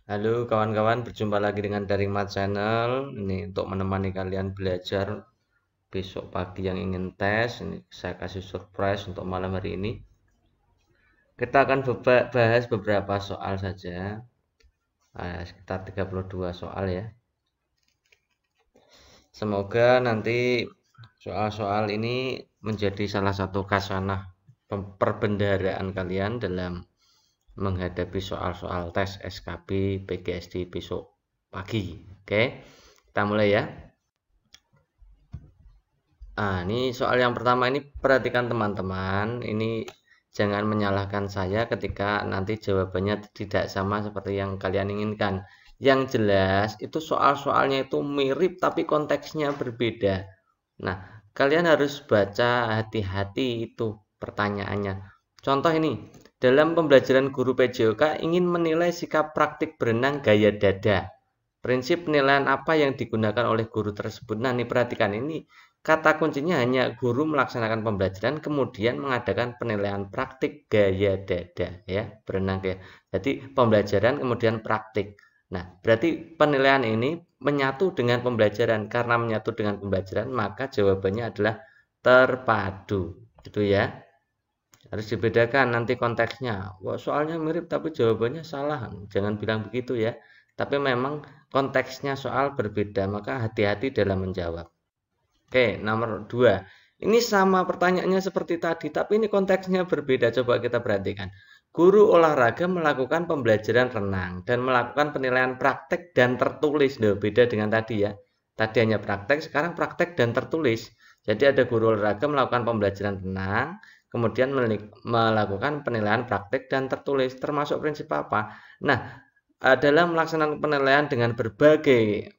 Halo kawan-kawan, berjumpa lagi dengan Daring Math Channel. Ini untuk menemani kalian belajar besok pagi yang ingin tes. Ini saya kasih surprise untuk malam hari ini. Kita akan bahas beberapa soal saja. Sekitar 32 soal ya. Semoga nanti soal-soal ini menjadi salah satu kasanah perbendaharaan kalian dalam menghadapi soal-soal tes SKB PGSD besok pagi. Oke, kita mulai ya. Ini soal yang pertama ini perhatikan teman-teman. Ini jangan menyalahkan saya ketika nanti jawabannya tidak sama seperti yang kalian inginkan. Yang jelas itu soal-soalnya itu mirip tapi konteksnya berbeda. Nah, kalian harus baca hati-hati itu pertanyaannya. Contoh ini, dalam pembelajaran guru PJOK ingin menilai sikap praktik berenang gaya dada. Prinsip penilaian apa yang digunakan oleh guru tersebut? Nah, ini perhatikan ini. Kata kuncinya hanya guru melaksanakan pembelajaran kemudian mengadakan penilaian praktik gaya dada ya, berenang gaya. Jadi pembelajaran kemudian praktik. Nah, berarti penilaian ini menyatu dengan pembelajaran. Karena menyatu dengan pembelajaran, maka jawabannya adalah terpadu. Gitu ya. Harus dibedakan nanti konteksnya. Wah, soalnya mirip tapi jawabannya salah. Jangan bilang begitu ya. Tapi memang konteksnya soal berbeda, maka hati-hati dalam menjawab. Oke, nomor 2. Ini sama pertanyaannya seperti tadi, tapi ini konteksnya berbeda. Coba kita perhatikan. Guru olahraga melakukan pembelajaran renang dan melakukan penilaian praktek dan tertulis. Loh, beda dengan tadi ya. Tadi hanya praktek, sekarang praktek dan tertulis. Jadi ada guru olahraga melakukan pembelajaran renang, kemudian melakukan penilaian praktek dan tertulis. Termasuk prinsip apa? Nah, dalam melaksanakan penilaian dengan berbagai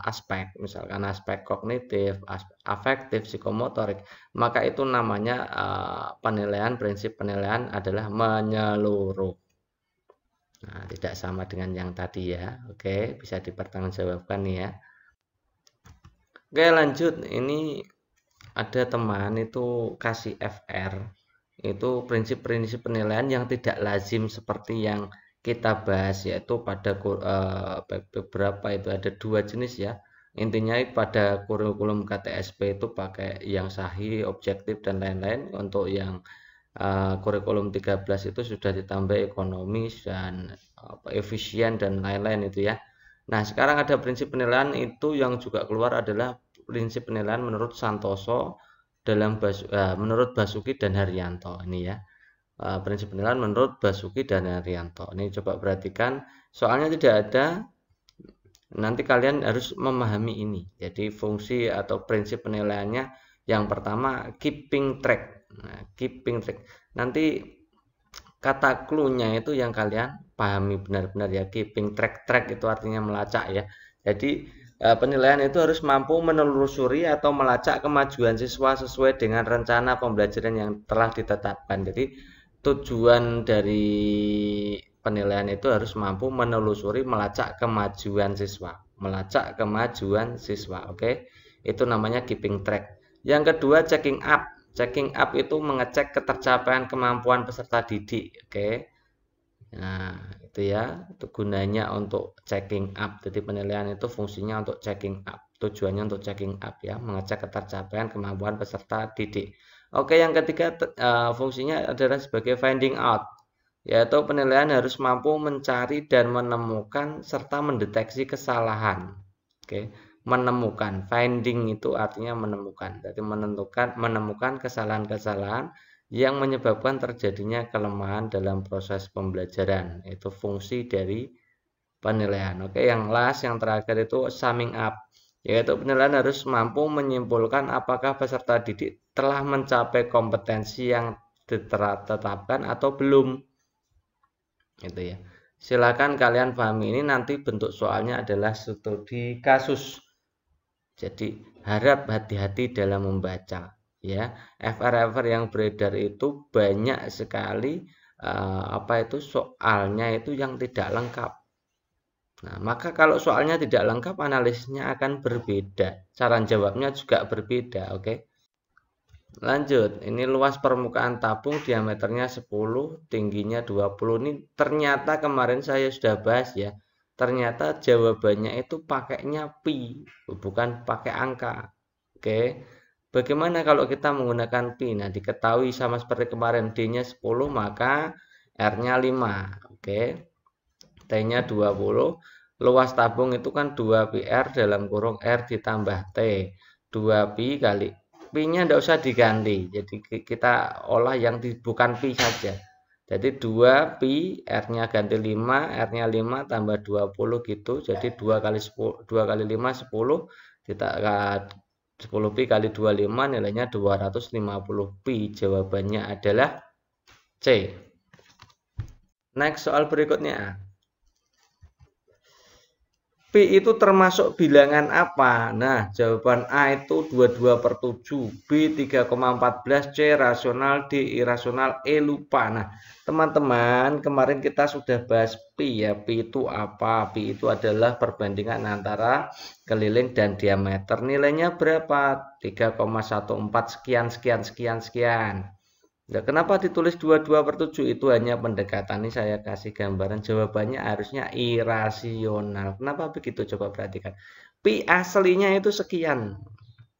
aspek, misalkan aspek kognitif, aspek afektif, psikomotorik, maka itu namanya penilaian, prinsip penilaian adalah menyeluruh. Nah, tidak sama dengan yang tadi ya. Oke, bisa dipertanggungjawabkan nih ya. Oke, lanjut. Ini ada teman itu kasih FR. Itu prinsip-prinsip penilaian yang tidak lazim seperti yang kita bahas, yaitu pada beberapa itu ada 2 jenis ya. Intinya pada kurikulum KTSP itu pakai yang sahih, objektif dan lain-lain. Untuk yang kurikulum 13 itu sudah ditambah ekonomis dan efisien dan lain-lain itu ya. Nah, sekarang ada prinsip penilaian itu yang juga keluar adalah prinsip penilaian menurut Santoso menurut Basuki dan Haryanto ini ya. Prinsip penilaian menurut Basuki dan Haryanto. Ini coba perhatikan, soalnya tidak ada. Nanti kalian harus memahami ini. Jadi fungsi atau prinsip penilaiannya yang pertama keeping track. Nah, keeping track. Nanti kata clue-nya itu yang kalian pahami benar-benar ya. Keeping track itu artinya melacak ya. Jadi penilaian itu harus mampu menelusuri atau melacak kemajuan siswa sesuai dengan rencana pembelajaran yang telah ditetapkan. Jadi tujuan dari penilaian itu harus mampu menelusuri, melacak kemajuan siswa. Melacak kemajuan siswa, oke? Itu namanya keeping track. Yang kedua, checking up. Checking up itu mengecek ketercapaian kemampuan peserta didik, oke? Nah, itu ya, itu gunanya untuk checking up. Jadi penilaian itu fungsinya untuk checking up. Tujuannya untuk checking up ya, mengecek ketercapaian kemampuan peserta didik. Oke, yang ketiga fungsinya adalah sebagai finding out, yaitu penilaian harus mampu mencari dan menemukan serta mendeteksi kesalahan. Oke, menemukan. Finding itu artinya menemukan. Jadi menemukan kesalahan-kesalahan yang menyebabkan terjadinya kelemahan dalam proses pembelajaran. Itu fungsi dari penilaian. Oke, yang last, yang terakhir itu summing up, yaitu penilaian harus mampu menyimpulkan apakah peserta didik telah mencapai kompetensi yang ditetapkan atau belum. Itu ya. Silakan kalian pahami ini, nanti bentuk soalnya adalah studi kasus. Jadi harap hati-hati dalam membaca ya. FR yang beredar itu banyak sekali soalnya itu yang tidak lengkap. Nah, maka kalau soalnya tidak lengkap, analisisnya akan berbeda. Cara jawabnya juga berbeda, oke? Lanjut, ini luas permukaan tabung diameternya 10, tingginya 20. Ini ternyata kemarin saya sudah bahas ya. Ternyata jawabannya itu pakainya pi, bukan pakai angka. Oke. Bagaimana kalau kita menggunakan pi? Nah, diketahui sama seperti kemarin D-nya 10, maka R-nya 5. Oke. T-nya 20. Luas tabung itu kan 2πr dalam kurung R ditambah T. 2pi kali pi-nya tidak usah diganti, jadi kita olah yang bukan pi saja. Jadi 2 pi, R-nya ganti 5, R-nya 5 tambah 20 gitu. Jadi 2 kali 10, 2 kali 5 10, kita 10 pi kali 25 nilainya 250 pi. Jawabannya adalah C. Next, soal berikutnya. Pi itu termasuk bilangan apa? Nah, jawaban A itu 22/7, B 3,14, C rasional, D irasional, E lupa. Nah, teman-teman, kemarin kita sudah bahas pi ya. Pi itu apa? Pi itu adalah perbandingan antara keliling dan diameter. Nilainya berapa? 3,14 sekian, sekian, sekian, sekian. Nah, kenapa ditulis 22/7? Itu hanya pendekatan. Ini saya kasih gambaran. Jawabannya harusnya irasional. Kenapa begitu? Coba perhatikan. Pi aslinya itu sekian.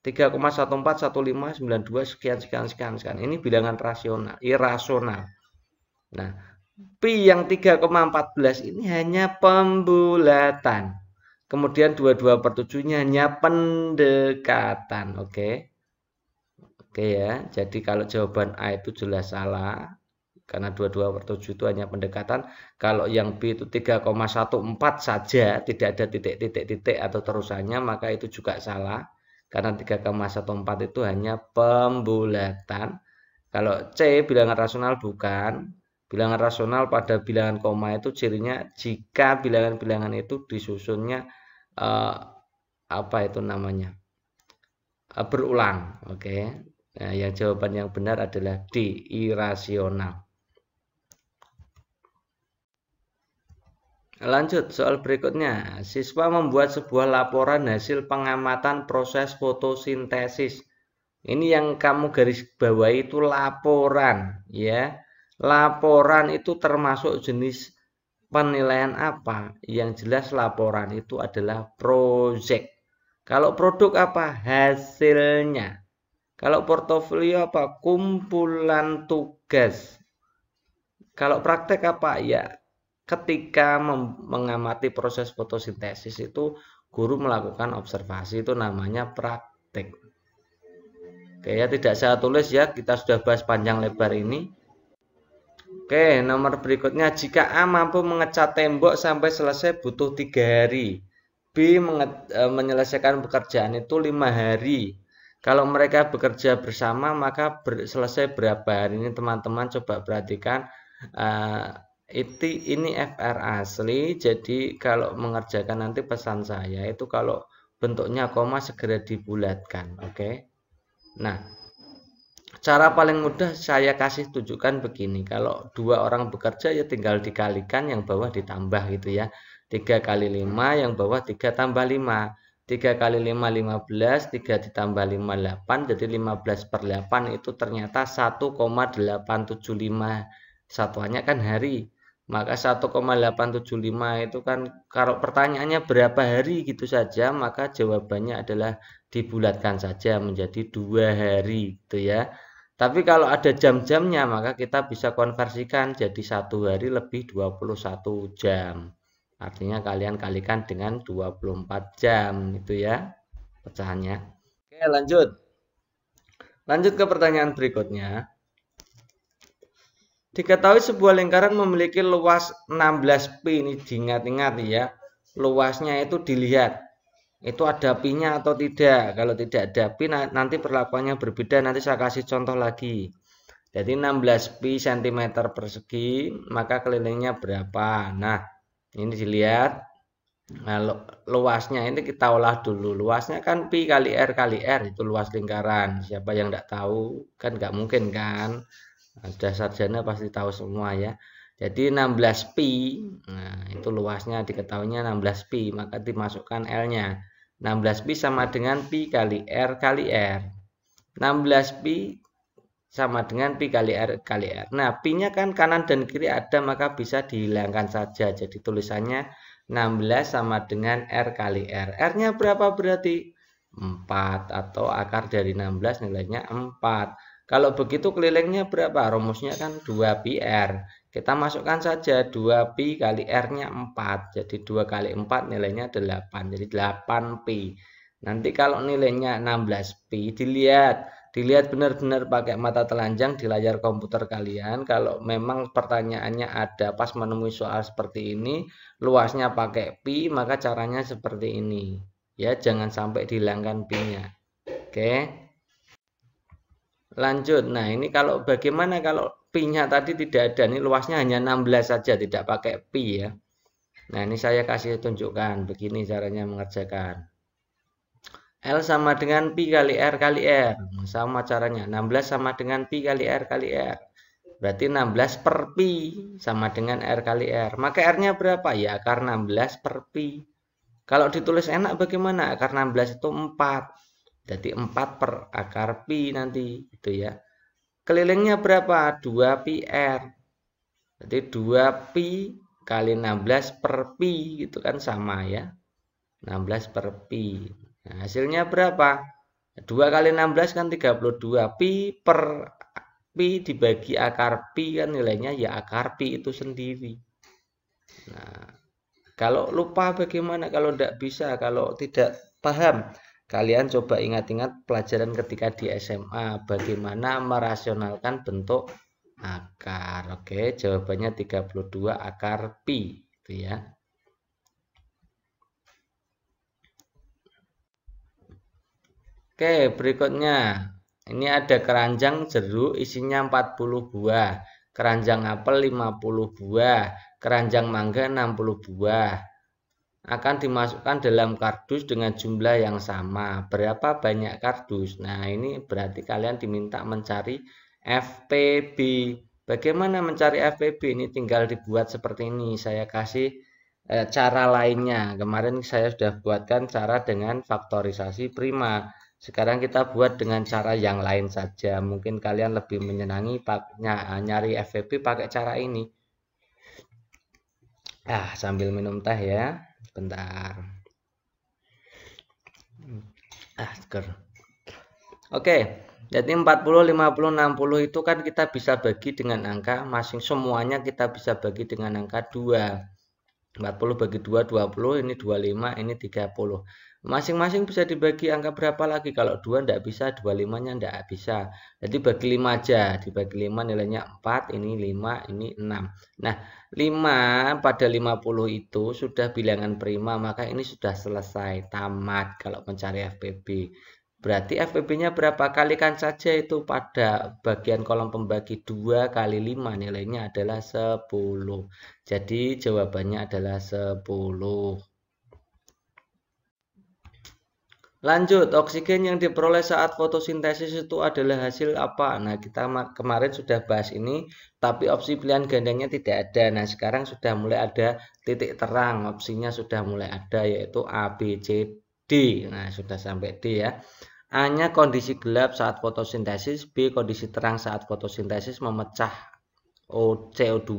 3,141592 sekian, sekian, sekian, sekian. Ini bilangan rasional, irasional. Nah, pi yang 3,14 ini hanya pembulatan. Kemudian 22/7-nya hanya pendekatan. Oke. Oke ya, jadi kalau jawaban A itu jelas salah, karena 22/7 itu hanya pendekatan. Kalau yang B itu 3,14 saja, tidak ada titik-titik-titik atau terusannya, maka itu juga salah. Karena 3,14 itu hanya pembulatan. Kalau C, bilangan rasional bukan. Bilangan rasional pada bilangan koma itu cirinya jika bilangan-bilangan itu disusunnya, apa itu namanya? Berulang. Oke. Nah, yang jawaban yang benar adalah D, irasional. Lanjut, soal berikutnya. Siswa membuat sebuah laporan hasil pengamatan proses fotosintesis. Ini yang kamu garis bawahi itu laporan, ya. Laporan itu termasuk jenis penilaian apa? Yang jelas laporan itu adalah project. Kalau produk apa? Hasilnya. Kalau portofolio apa? Kumpulan tugas. Kalau praktek apa? Ya, ketika mengamati proses fotosintesis itu guru melakukan observasi, itu namanya praktek. Oke ya, tidak saya tulis ya, kita sudah bahas panjang lebar ini. Oke, nomor berikutnya, jika A mampu mengecat tembok sampai selesai butuh 3 hari. B menyelesaikan pekerjaan itu 5 hari. Kalau mereka bekerja bersama, maka selesai berapa hari? Ini teman-teman coba perhatikan. Ini FR asli. Jadi kalau mengerjakan nanti pesan saya itu kalau bentuknya koma segera dibulatkan. Oke. Nah, cara paling mudah saya kasih tunjukkan begini. Kalau 2 orang bekerja ya tinggal dikalikan, yang bawah ditambah gitu ya. 3 kali 5, yang bawah 3 tambah 5. 3 kali 5, 15, 3 ditambah 5, 8, jadi 15/8 itu ternyata 1,875. Satuannya kan hari. Maka 1,875 itu kan, kalau pertanyaannya berapa hari gitu saja, maka jawabannya adalah dibulatkan saja menjadi 2 hari gitu ya. Tapi kalau ada jam-jamnya, maka kita bisa konversikan jadi 1 hari lebih 21 jam. Artinya kalian kalikan dengan 24 jam itu ya pecahannya. Oke, lanjut. Lanjut ke pertanyaan berikutnya. Diketahui sebuah lingkaran memiliki luas 16 pi. Ini diingat-ingat ya. Luasnya itu dilihat. Itu ada pi-nya atau tidak. Kalau tidak ada pi nanti perlakuannya berbeda. Nanti saya kasih contoh lagi. Jadi 16 pi cm persegi, maka kelilingnya berapa? Nah, ini dilihat. Nah, luasnya ini kita olah dulu. Luasnya kan pi kali R itu luas lingkaran. Siapa yang tidak tahu? Kan nggak mungkin kan? Nah, sudah sarjana pasti tahu semua ya. Jadi 16 pi. Nah, itu luasnya diketahuinya 16 pi, maka dimasukkan L-nya. 16 pi sama dengan pi kali R. 16 pi sama dengan pi kali R kali R. Nah, pi-nya kan kanan dan kiri ada, maka bisa dihilangkan saja. Jadi tulisannya 16 sama dengan R kali R. R-nya berapa berarti? 4, atau akar dari 16 nilainya 4. Kalau begitu kelilingnya berapa? Rumusnya kan 2 pi R. Kita masukkan saja 2 pi kali R-nya 4. Jadi 2 kali 4 nilainya 8. Jadi 8 pi. Nanti kalau nilainya 16 pi, dilihat benar-benar pakai mata telanjang di layar komputer kalian. Kalau memang pertanyaannya ada pas menemui soal seperti ini, luasnya pakai pi, maka caranya seperti ini. Ya, jangan sampai dihilangkan pi-nya. Oke. Lanjut. Nah, ini kalau bagaimana kalau pi-nya tadi tidak ada, ini luasnya hanya 16 saja, tidak pakai pi ya. Nah, ini saya kasih tunjukkan begini caranya mengerjakan. L sama dengan pi kali R kali R. Sama caranya. 16 sama dengan pi kali R kali R. Berarti 16 per pi sama dengan R kali R. Maka R-nya berapa? Ya akar 16 per pi. Kalau ditulis enak bagaimana? Akar 16 itu 4. Jadi 4 per akar pi nanti. Itu ya. Kelilingnya berapa? 2 pi R. Jadi 2 pi kali 16 per pi. Itu kan sama ya. 16 per pi. Nah, hasilnya berapa? 2 kali 16 kan 32. Pi per pi dibagi akar pi kan nilainya ya akar pi itu sendiri. Nah, kalau lupa bagaimana? Kalau tidak bisa, kalau tidak paham, kalian coba ingat-ingat pelajaran ketika di SMA. Bagaimana merasionalkan bentuk akar. Oke, jawabannya 32 akar pi. Itu ya. Oke, berikutnya. Ini ada keranjang jeruk isinya 40 buah. Keranjang apel 50 buah. Keranjang mangga 60 buah. Akan dimasukkan dalam kardus dengan jumlah yang sama. Berapa banyak kardus? Nah, ini berarti kalian diminta mencari FPB. Bagaimana mencari FPB? Ini tinggal dibuat seperti ini. Saya kasih cara lainnya. Kemarin saya sudah buatkan cara dengan faktorisasi prima. Sekarang kita buat dengan cara yang lain saja. Mungkin kalian lebih menyenangi nyari FVP pakai cara ini. Sambil minum teh ya. Bentar. Seger. Oke. Jadi 40, 50, 60 itu kan kita bisa bagi dengan angka semuanya kita bisa bagi dengan angka 2. 40 bagi 2, 20, ini 25, ini 30. Masing-masing bisa dibagi angka berapa lagi? Kalau 2 tidak bisa, 25-nya tidak bisa. Jadi bagi 5 aja. Dibagi 5 nilainya 4, ini 5, ini 6. Nah, 5 pada 50 itu sudah bilangan prima, maka ini sudah selesai, tamat kalau mencari FPB. Berarti FPB-nya berapa? Kalikan saja itu pada bagian kolom pembagi 2 kali 5 nilainya adalah 10. Jadi jawabannya adalah 10. Lanjut, oksigen yang diperoleh saat fotosintesis itu adalah hasil apa? Nah, kita kemarin sudah bahas ini, tapi opsi pilihan gandanya tidak ada. Nah, sekarang sudah mulai ada titik terang, opsinya sudah mulai ada, yaitu A, B, C, D. Nah, sudah sampai D ya. A-nya kondisi gelap saat fotosintesis, B kondisi terang saat fotosintesis memecah CO2,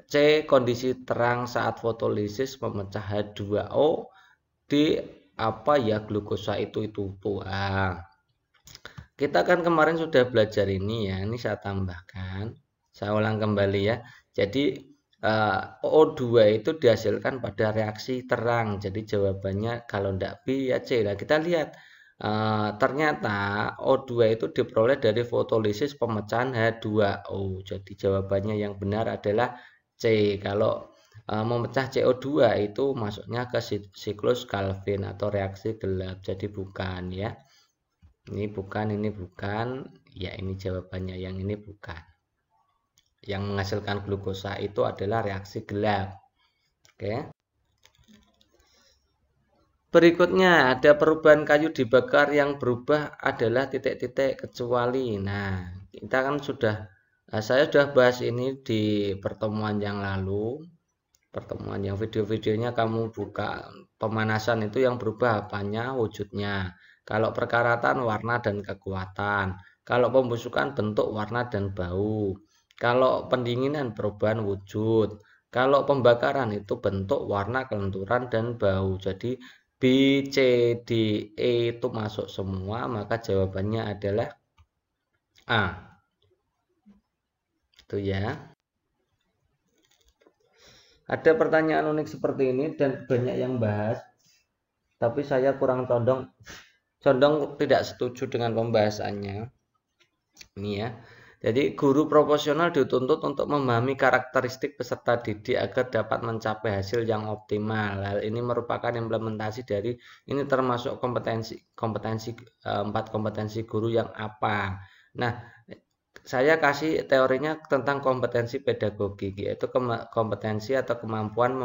C kondisi terang saat fotolisis memecah H2O, D apa ya glukosa itu buah. Kita kan kemarin sudah belajar ini ya, ini saya tambahkan, saya ulang kembali ya. Jadi O2 itu dihasilkan pada reaksi terang, jadi jawabannya kalau tidak B ya C. Nah, kita lihat ternyata O2 itu diperoleh dari fotolisis pemecahan H2O, jadi jawabannya yang benar adalah C. Kalau memecah CO2 itu masuknya ke siklus Calvin atau reaksi gelap, jadi bukan ya, ini bukan, ya ini jawabannya, yang ini bukan. Yang menghasilkan glukosa itu adalah reaksi gelap. Oke. Berikutnya ada perubahan kayu dibakar yang berubah adalah titik-titik kecuali. Nah, kita kan saya sudah bahas ini di pertemuan yang lalu. Pertemuan yang video-videonya kamu buka pemanasan itu yang berubah apanya? Wujudnya. Kalau perkaratan, warna dan kekuatan. Kalau pembusukan, bentuk, warna dan bau. Kalau pendinginan, perubahan wujud. Kalau pembakaran itu bentuk, warna, kelenturan dan bau. Jadi B, C, D, E itu masuk semua, maka jawabannya adalah A. Itu ya. Ada pertanyaan unik seperti ini dan banyak yang bahas, tapi saya kurang condong tidak setuju dengan pembahasannya. Ini ya. Jadi guru proporsional dituntut untuk memahami karakteristik peserta didik agar dapat mencapai hasil yang optimal. Hal ini merupakan implementasi dari ini termasuk kompetensi 4 kompetensi guru yang apa. Nah, saya kasih teorinya tentang kompetensi pedagogik, yaitu kompetensi atau kemampuan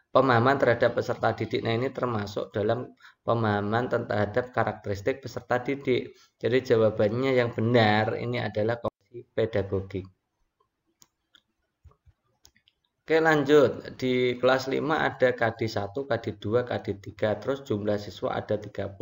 pemahaman terhadap peserta didik. Nah, ini termasuk dalam pemahaman terhadap karakteristik peserta didik. Jadi jawabannya yang benar ini adalah kompetensi pedagogik. Oke, lanjut. Di kelas 5 ada KD1, KD2, KD3, terus jumlah siswa ada 30,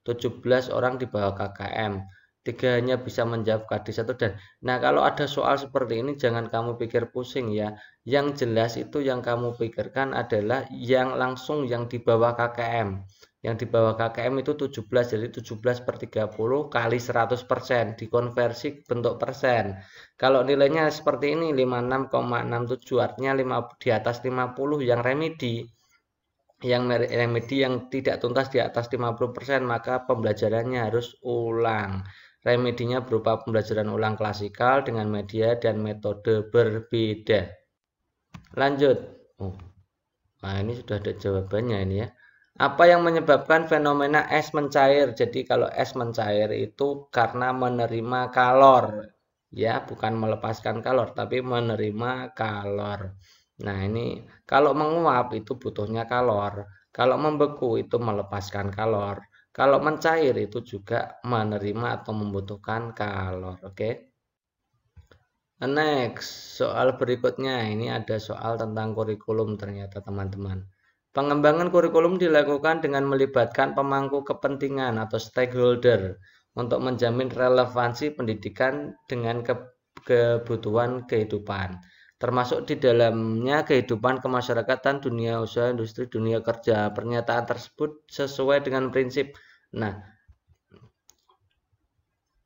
17 orang di bawah KKM. 3 hanya bisa menjawab KD1 dan nah kalau ada soal seperti ini jangan kamu pikir pusing ya. Yang jelas itu yang kamu pikirkan adalah yang langsung yang di bawah KKM. Yang di bawah KKM itu 17, jadi 17 per 30 kali 100%, dikonversi bentuk persen. Kalau nilainya seperti ini 56,67, artinya di atas 50 yang remedi. Yang remedi yang tidak tuntas di atas 50%, maka pembelajarannya harus ulang. Remedinya berupa pembelajaran ulang klasikal dengan media dan metode berbeda. Lanjut. Nah, ini sudah ada jawabannya ini ya. Apa yang menyebabkan fenomena es mencair? Jadi kalau es mencair itu karena menerima kalor. Ya, bukan melepaskan kalor, tapi menerima kalor. Nah, ini kalau menguap itu butuhnya kalor. Kalau membeku itu melepaskan kalor. Kalau mencair itu juga menerima atau membutuhkan kalor. Oke. Next, soal berikutnya. Ini ada soal tentang kurikulum ternyata teman-teman. Pengembangan kurikulum dilakukan dengan melibatkan pemangku kepentingan atau stakeholder untuk menjamin relevansi pendidikan dengan kebutuhan kehidupan. Termasuk di dalamnya kehidupan kemasyarakatan, dunia usaha, industri, dunia kerja. Pernyataan tersebut sesuai dengan prinsip. Nah,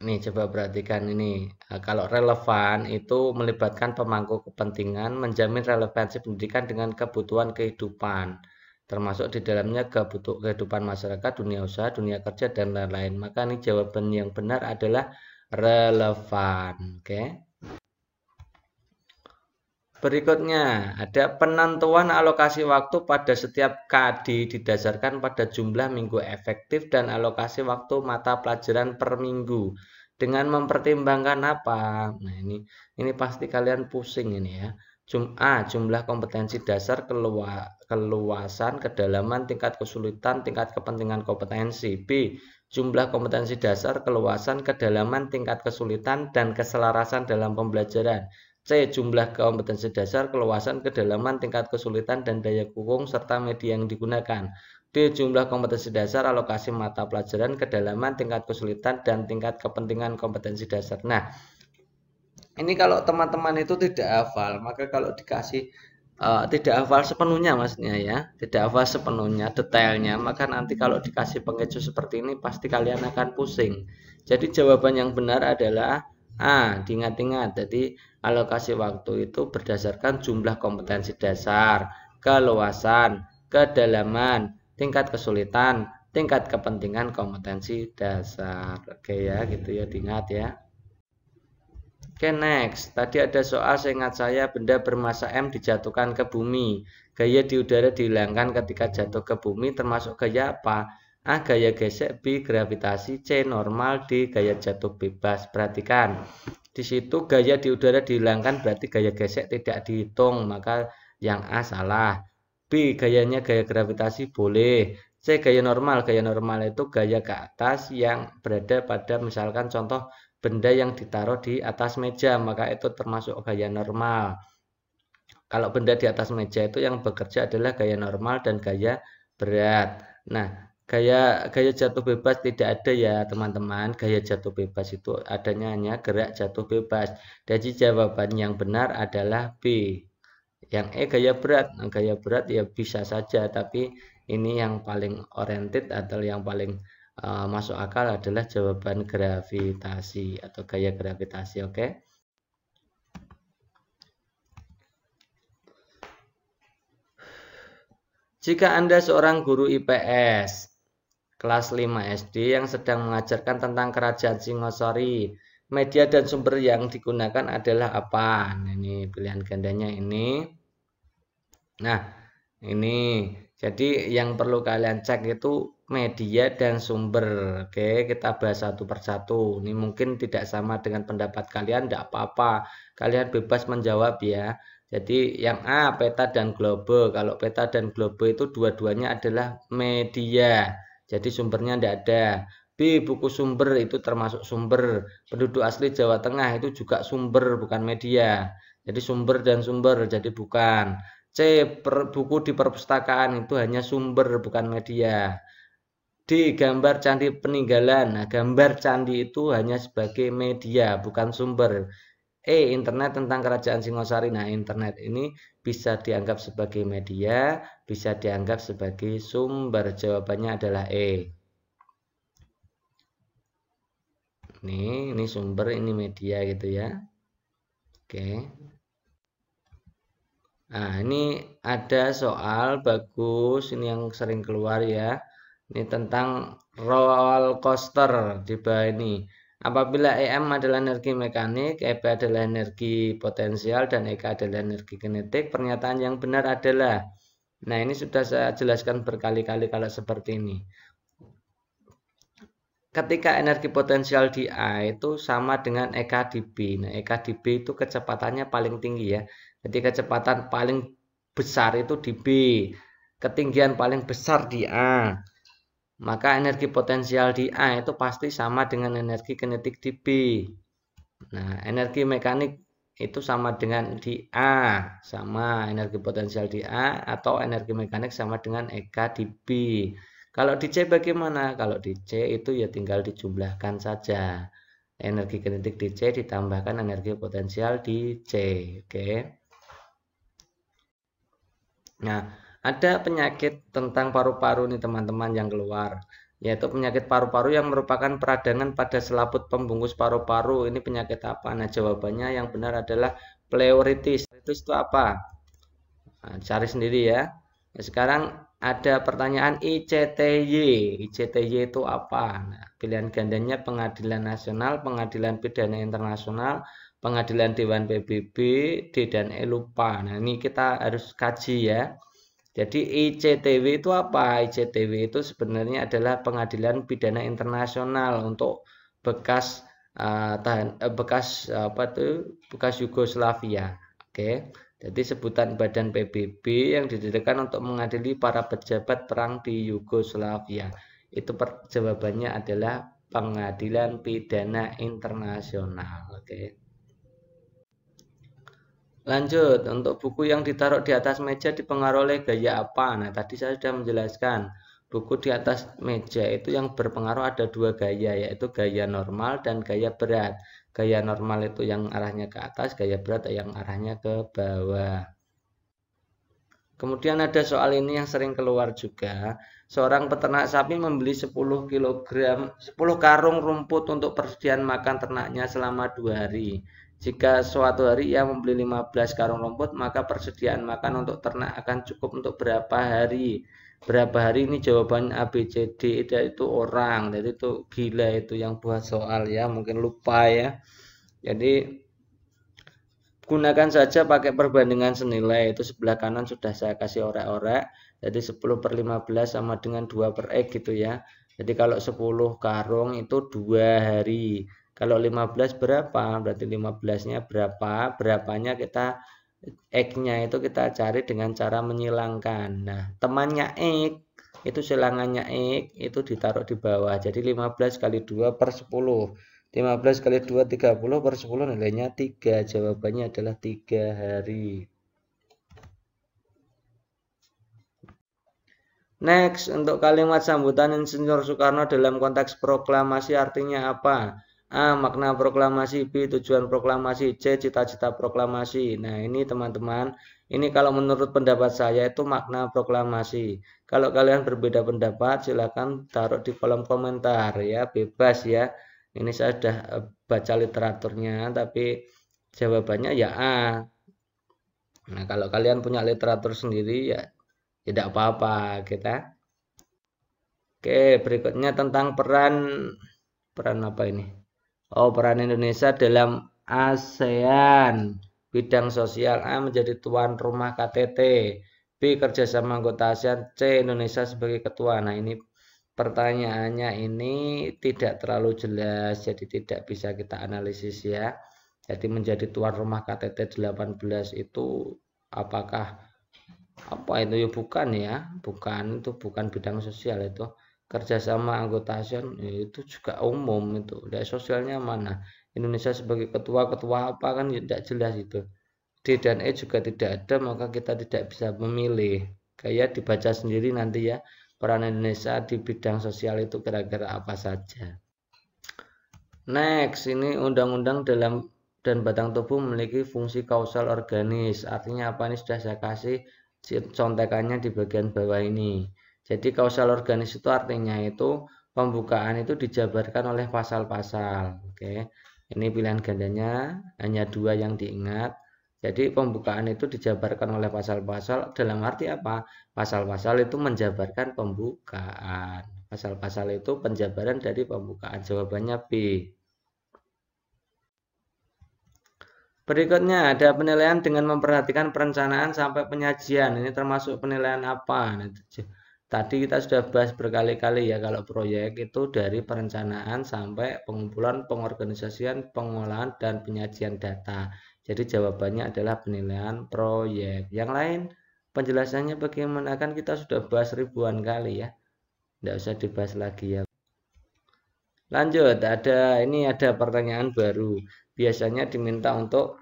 ini coba perhatikan ini. Kalau relevan itu melibatkan pemangku kepentingan, menjamin relevansi pendidikan dengan kebutuhan kehidupan. Termasuk di dalamnya kehidupan masyarakat, dunia usaha, dunia kerja, dan lain-lain. Maka ini jawaban yang benar adalah relevan. Oke. Berikutnya, ada penentuan alokasi waktu pada setiap KD didasarkan pada jumlah minggu efektif dan alokasi waktu mata pelajaran per minggu. Dengan mempertimbangkan apa? Nah, ini pasti kalian pusing ini ya. Jumlah kompetensi dasar, keluasan, kedalaman, tingkat kesulitan, tingkat kepentingan kompetensi. B. Jumlah kompetensi dasar, keluasan, kedalaman, tingkat kesulitan, dan keselarasan dalam pembelajaran. C. Jumlah kompetensi dasar, keluasan, kedalaman, tingkat kesulitan, dan daya dukung, serta media yang digunakan. D. Jumlah kompetensi dasar, alokasi mata pelajaran, kedalaman, tingkat kesulitan, dan tingkat kepentingan kompetensi dasar. Nah, ini kalau teman-teman itu tidak hafal, maka kalau dikasih tidak hafal sepenuhnya maksudnya ya, tidak hafal sepenuhnya detailnya, maka nanti kalau dikasih pengecualian seperti ini pasti kalian akan pusing. Jadi jawaban yang benar adalah A. Diingat-ingat, jadi alokasi waktu itu berdasarkan jumlah kompetensi dasar, keluasan, kedalaman, tingkat kesulitan, tingkat kepentingan kompetensi dasar. Oke ya, gitu ya, diingat ya. Oke, next. Tadi ada soal seingat saya benda bermasa M dijatuhkan ke bumi. Gaya di udara dihilangkan ketika jatuh ke bumi termasuk gaya apa? A. Gaya gesek. B. Gravitasi. C. Normal. D. Gaya jatuh bebas. Perhatikan. Di situ gaya di udara dihilangkan berarti gaya gesek tidak dihitung. Maka yang A salah. B. Gayanya gaya gravitasi boleh. C. Gaya normal. Gaya normal itu gaya ke atas yang berada pada misalkan contoh benda yang ditaruh di atas meja, maka itu termasuk gaya normal. Kalau benda di atas meja itu yang bekerja adalah gaya normal dan gaya berat. Nah, Gaya jatuh bebas tidak ada ya teman-teman. Gaya jatuh bebas itu adanya hanya gerak jatuh bebas. Jadi jawaban yang benar adalah B. Yang E gaya berat. Nah, gaya berat ya bisa saja, tapi ini yang paling oriented atau yang paling masuk akal adalah jawaban gravitasi atau gaya gravitasi. Oke. Jika Anda seorang guru IPS kelas 5 SD yang sedang mengajarkan tentang kerajaan Singosari, media dan sumber yang digunakan adalah apa? Nah, ini pilihan gandanya ini. Nah, ini. Jadi yang perlu kalian cek itu media dan sumber. Oke, kita bahas satu persatu. Ini mungkin tidak sama dengan pendapat kalian, tidak apa-apa. Kalian bebas menjawab ya. Jadi yang A, peta dan globe. Kalau peta dan globe itu dua-duanya adalah media. Jadi sumbernya tidak ada. B, buku sumber itu termasuk sumber. Penduduk asli Jawa Tengah itu juga sumber, bukan media. Jadi sumber dan sumber, jadi bukan. C, buku di perpustakaan itu hanya sumber, bukan media. D, gambar candi peninggalan. Nah, gambar candi itu hanya sebagai media, bukan sumber. E, internet tentang kerajaan Singosari. Nah, internet ini bisa dianggap sebagai media, bisa dianggap sebagai sumber. Jawabannya adalah E. Ini sumber, ini media gitu ya. Oke. Nah, ini ada soal bagus, ini yang sering keluar ya. Ini tentang roller coaster di bawah ini. Apabila EM adalah energi mekanik, EP adalah energi potensial, dan EK adalah energi kinetik, pernyataan yang benar adalah. Nah, ini sudah saya jelaskan berkali-kali kalau seperti ini. Ketika energi potensial di A itu sama dengan EK di B. Nah, EK di B itu kecepatannya paling tinggi ya. Jadi kecepatan paling besar itu di B. Ketinggian paling besar di A. Maka energi potensial di A itu pasti sama dengan energi kinetik di B. Nah, energi mekanik itu sama dengan di A. Sama energi potensial di A atau energi mekanik sama dengan EK di B. Kalau di C bagaimana? Kalau di C itu ya tinggal dijumlahkan saja. Energi kinetik di C ditambahkan energi potensial di C. Oke. Nah, ada penyakit tentang paru-paru nih teman-teman yang keluar. Yaitu penyakit paru-paru yang merupakan peradangan pada selaput pembungkus paru-paru. Ini penyakit apa? Nah, jawabannya yang benar adalah pleuritis. Pleuritis itu apa? Nah, cari sendiri ya. Nah, sekarang ada pertanyaan ICTY. ICTY itu apa? Nah, pilihan gandanya Pengadilan Nasional, Pengadilan Pidana Internasional, Pengadilan Dewan PBB, D dan E lupa. Nah, ini kita harus kaji ya. Jadi ICTW itu apa? ICTW itu sebenarnya adalah Pengadilan Pidana Internasional untuk bekas bekas Yugoslavia. Oke. Jadi sebutan badan PBB yang didirikan untuk mengadili para pejabat perang di Yugoslavia. Itu jawabannya adalah Pengadilan Pidana Internasional. Oke. Lanjut, untuk buku yang ditaruh di atas meja dipengaruhi oleh gaya apa? Nah, tadi saya sudah menjelaskan. Buku di atas meja itu yang berpengaruh ada dua gaya, yaitu gaya normal dan gaya berat. Gaya normal itu yang arahnya ke atas, gaya berat yang arahnya ke bawah. Kemudian ada soal ini yang sering keluar juga. Seorang peternak sapi membeli 10 karung rumput untuk persediaan makan ternaknya selama 2 hari. Jika suatu hari ia membeli 15 karung rumput, maka persediaan makan untuk ternak akan cukup untuk berapa hari? Berapa hari ini jawabannya A, B, C, D itu orang. Jadi itu gila itu yang buat soal ya, mungkin lupa ya. Jadi gunakan saja pakai perbandingan senilai. Itu sebelah kanan sudah saya kasih orek-orek. Jadi 10/15 sama dengan 2/X gitu ya. Jadi kalau 10 karung itu 2 hari. Kalau 15 berapa? Berarti 15-nya berapa? Berapanya kita X-nya itu kita cari dengan cara menyilangkan. Nah, temannya X itu silangannya X itu ditaruh di bawah. Jadi 15 kali 2/10. 15 kali 2 30/10 nilainya 3. Jawabannya adalah 3 hari. Next, untuk kalimat sambutan Insinyur Soekarno dalam konteks proklamasi artinya apa? A. Makna proklamasi. B. Tujuan proklamasi. C. Cita-cita proklamasi. Nah, ini teman-teman, ini kalau menurut pendapat saya itu makna proklamasi. Kalau kalian berbeda pendapat, silakan taruh di kolom komentar ya, bebas ya. Ini saya sudah baca literaturnya, tapi jawabannya ya A. Nah, kalau kalian punya literatur sendiri ya tidak apa-apa kita. Oke, berikutnya tentang peran apa ini? Oh, peran Indonesia dalam ASEAN. Bidang sosial. A. Menjadi tuan rumah KTT. B. Kerjasama anggota ASEAN. C. Indonesia sebagai ketua. Nah, ini pertanyaannya ini tidak terlalu jelas, jadi tidak bisa kita analisis ya. Jadi menjadi tuan rumah KTT 18 itu apakah apa itu ya, bukan ya, bukan, itu bukan bidang sosial. Itu kerjasama anggota ASEAN itu juga umum, itu dari sosialnya mana. Indonesia sebagai ketua apa kan tidak jelas itu. D dan E juga tidak ada, maka kita tidak bisa memilih. Kayak dibaca sendiri nanti ya, peran Indonesia di bidang sosial itu kira-kira apa saja. Next, ini undang-undang dalam dan batang tubuh memiliki fungsi kausal organis. Artinya apa, ini sudah saya kasih contekannya di bagian bawah ini. Jadi kausal organis itu artinya itu pembukaan itu dijabarkan oleh pasal-pasal. Oke, ini pilihan gandanya hanya 2 yang diingat. Jadi pembukaan itu dijabarkan oleh pasal-pasal, dalam arti apa? Pasal-pasal itu menjabarkan pembukaan. Pasal-pasal itu penjabaran dari pembukaan. Jawabannya B. Berikutnya ada penilaian dengan memperhatikan perencanaan sampai penyajian. Ini termasuk penilaian apa? Tadi kita sudah bahas berkali-kali ya, kalau proyek itu dari perencanaan sampai pengumpulan, pengorganisasian, pengolahan, dan penyajian data. Jadi jawabannya adalah penilaian proyek. Yang lain penjelasannya bagaimana, kan kita sudah bahas ribuan kali ya. Tidak usah dibahas lagi ya. Lanjut, ini ada pertanyaan baru. Biasanya diminta untuk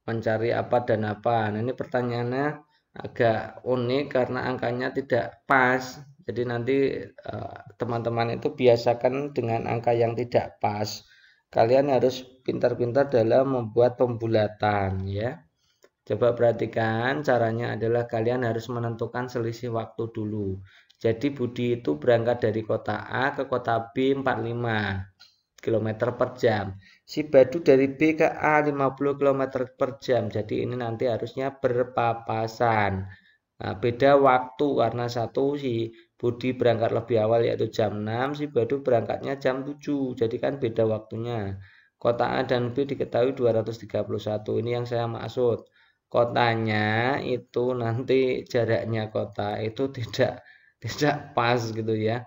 mencari apa dan apa. Nah, ini pertanyaannya agak unik karena angkanya tidak pas. Jadi nanti teman-teman itu biasakan dengan angka yang tidak pas. Kalian harus pintar-pintar dalam membuat pembulatan ya. Coba perhatikan, caranya adalah kalian harus menentukan selisih waktu dulu. Jadi Budi itu berangkat dari kota A ke kota B 45 km per jam. Si Badu dari B ke A 50 km per jam. Jadi ini nanti harusnya berpapasan. Nah, beda waktu karena satu si Budi berangkat lebih awal yaitu jam 6, si Badu berangkatnya jam 7. Jadi kan beda waktunya. Kota A dan B diketahui 231. Ini yang saya maksud. Kotanya itu nanti jaraknya kota itu tidak pas gitu ya.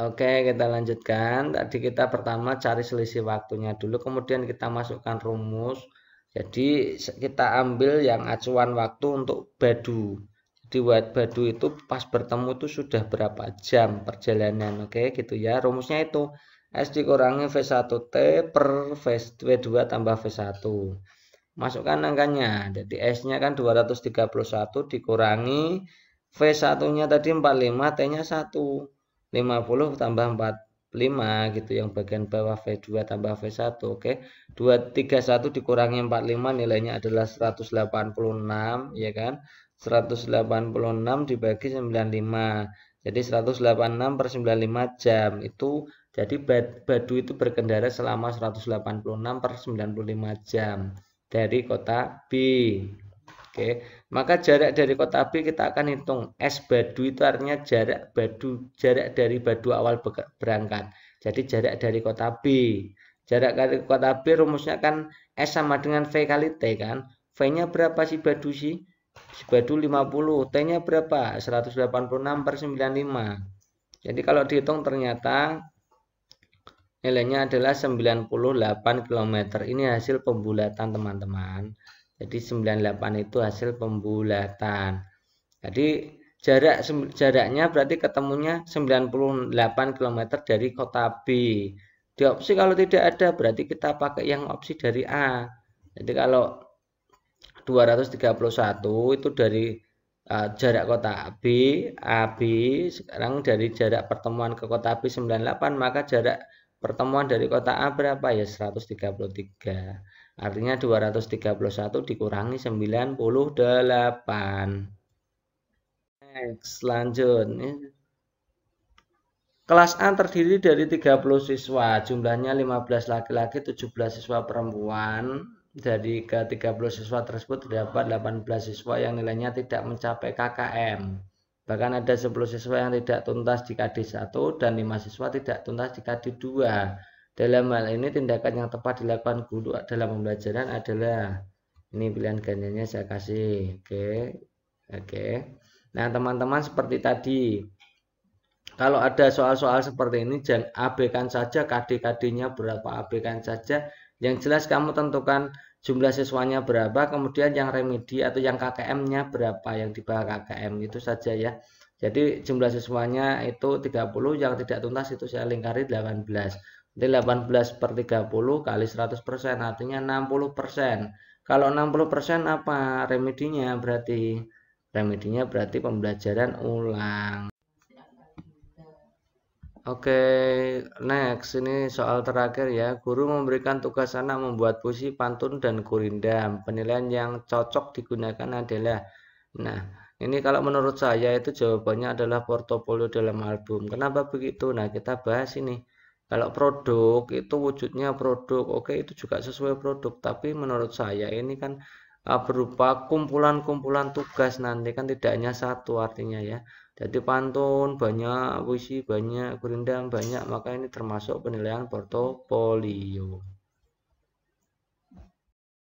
Oke, kita lanjutkan. Tadi kita pertama cari selisih waktunya dulu, kemudian kita masukkan rumus. Jadi kita ambil yang acuan waktu untuk Badu. Jadi Badu itu pas bertemu itu sudah berapa jam perjalanan. Oke, gitu ya. Rumusnya itu S dikurangi V1T per V2 tambah V1. Masukkan angkanya. Jadi S-nya kan 231 dikurangi V1-nya tadi 45, T-nya 1. 50 tambah 45 gitu, yang bagian bawah V2 tambah V1. Oke, 231 dikurangi 45 nilainya adalah 186 ya kan. 186 dibagi 95, jadi 186 per 95 jam. Itu jadi Badu itu berkendara selama 186 per 95 jam dari kota B. Oke, maka jarak dari kota B kita akan hitung. S Badu itu artinya jarak dari Badu awal berangkat. Jadi jarak dari kota B. Jarak dari kota B rumusnya kan S sama dengan V kali T kan. V-nya berapa si Badu sih? Si Badu 50. T-nya berapa? 186 per 95. Jadi kalau dihitung ternyata nilainya adalah 98 km. Ini hasil pembulatan teman-teman. Jadi 98 itu hasil pembulatan. Jadi jaraknya berarti ketemunya 98 km dari kota B. Di opsi kalau tidak ada berarti kita pakai yang opsi dari A. Jadi kalau 231 itu dari jarak kota AB sekarang dari jarak pertemuan ke kota B 98, maka jarak pertemuan dari kota A berapa ya? 133. Artinya 231 dikurangi 98. Next, lanjut. Kelas A terdiri dari 30 siswa, jumlahnya 15 laki-laki, 17 siswa perempuan. Dari ke 30 siswa tersebut terdapat 18 siswa yang nilainya tidak mencapai KKM. Bahkan ada 10 siswa yang tidak tuntas di KD1 dan 5 siswa tidak tuntas di KD2. Dalam hal ini tindakan yang tepat dilakukan guru dalam pembelajaran adalah, ini pilihan ganjanya saya kasih. Oke. Nah, teman-teman seperti tadi, kalau ada soal-soal seperti ini, jangan abaikan saja KD-KD-nya berapa, abaikan saja. Yang jelas kamu tentukan jumlah siswanya berapa, kemudian yang remedi atau yang KKM-nya berapa, yang di bawah KKM, itu saja ya. Jadi jumlah siswanya itu 30, yang tidak tuntas itu saya lingkari 18. Jadi 18 per 30 kali 100%, artinya 60%. Kalau 60% apa remedinya? Remedinya berarti pembelajaran ulang. Oke, next, ini soal terakhir ya. Guru memberikan tugas anak membuat puisi, pantun, dan gurindam. Penilaian yang cocok digunakan adalah, nah, ini kalau menurut saya itu jawabannya adalah portofolio dalam album. Kenapa begitu? Nah, kita bahas ini. Kalau produk itu wujudnya produk, oke, itu juga sesuai produk. Tapi menurut saya ini kan berupa kumpulan-kumpulan tugas, nanti kan tidak hanya satu artinya ya. Jadi pantun banyak, puisi banyak, gurindam banyak, maka ini termasuk penilaian portofolio.